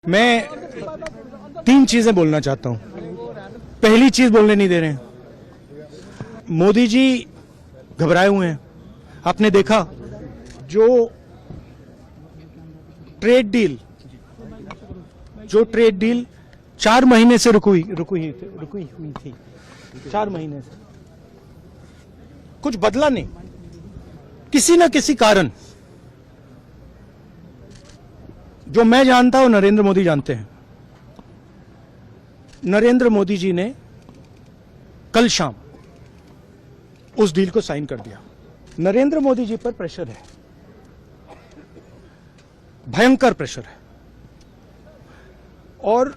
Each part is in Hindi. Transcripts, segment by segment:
मैं तीन चीजें बोलना चाहता हूं। पहली चीज बोलने नहीं दे रहे हैं। मोदी जी घबराए हुए हैं। आपने देखा जो ट्रेड डील 4 महीने से रुकी हुई थी 4 महीने से कुछ बदला नहीं। किसी न किसी कारण, जो मैं जानता हूं नरेंद्र मोदी जानते हैं। नरेंद्र मोदी जी ने कल शाम उस डील को साइन कर दिया। नरेंद्र मोदी जी पर प्रेशर है, भयंकर प्रेशर है। और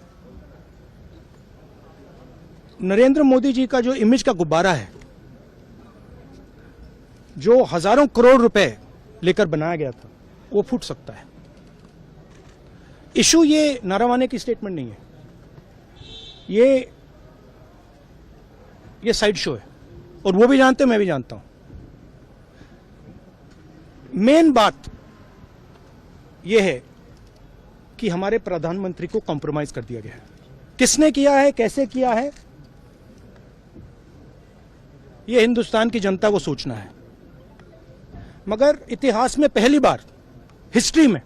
नरेंद्र मोदी जी का जो इमेज का गुब्बारा है, जो हजारों करोड़ रुपए लेकर बनाया गया था, वो फूट सकता है। इशू ये नारावाने की स्टेटमेंट नहीं है, ये साइड शो है। और वो भी जानते हैं, मैं भी जानता हूं। मेन बात यह है कि हमारे प्रधानमंत्री को कॉम्प्रोमाइज कर दिया गया है। किसने किया है, कैसे किया है, यह हिंदुस्तान की जनता को सोचना है। मगर इतिहास में पहली बार हिस्ट्री में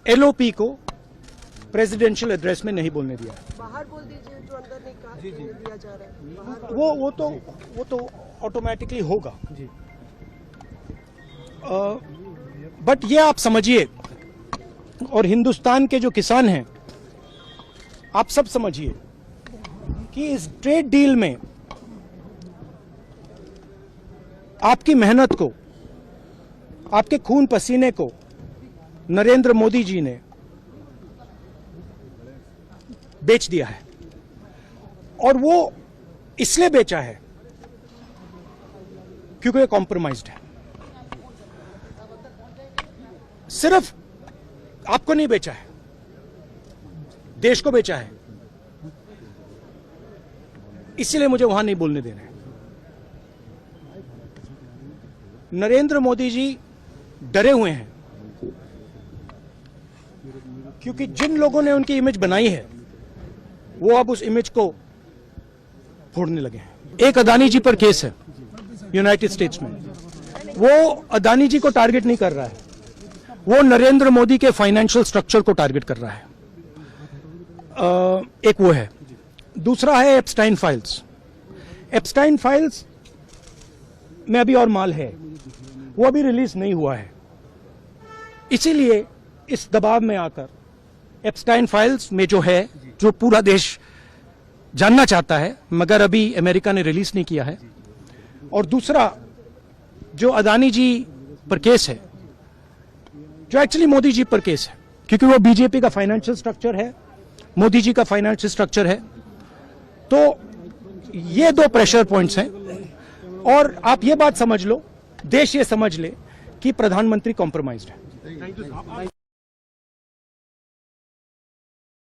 एलओपी को प्रेसिडेंशियल एड्रेस में नहीं बोलने दिया। बाहर बोल दीजिए, जो अंदर नहीं कहा दिया जा रहा है। वो तो ऑटोमेटिकली होगा जी। बट ये आप समझिए, और हिंदुस्तान के जो किसान हैं, आप सब समझिए कि इस ट्रेड डील में आपकी मेहनत को, आपके खून पसीने को नरेंद्र मोदी जी ने बेच दिया है। और वो इसलिए बेचा है क्योंकि ये कॉम्प्रोमाइज्ड है। सिर्फ आपको नहीं बेचा है, देश को बेचा है। इसीलिए मुझे वहां नहीं बोलने देना है। नरेंद्र मोदी जी डरे हुए हैं क्योंकि जिन लोगों ने उनकी इमेज बनाई है, वो अब उस इमेज को फोड़ने लगे हैं। एक अदानी जी पर केस है यूनाइटेड स्टेट्स में। वो अदानी जी को टारगेट नहीं कर रहा है, वो नरेंद्र मोदी के फाइनेंशियल स्ट्रक्चर को टारगेट कर रहा है। एक वो है। दूसरा है एप्स्टाइन फाइल्स। एप्स्टाइन फाइल्स में अभी और माल है, वो अभी रिलीज नहीं हुआ है। इसीलिए इस दबाव में आकर एप्स्टाइन फाइल्स में जो पूरा देश जानना चाहता है, मगर अभी अमेरिका ने रिलीज नहीं किया है। और दूसरा जो अदानी जी पर केस है, जो एक्चुअली मोदी जी पर केस है, क्योंकि वो बीजेपी का फाइनेंशियल स्ट्रक्चर है, मोदी जी का फाइनेंशियल स्ट्रक्चर है। तो ये 2 प्रेशर पॉइंट्स हैं। और आप ये बात समझ लो, देश ये समझ ले कि प्रधानमंत्री कॉम्प्रोमाइज्ड है।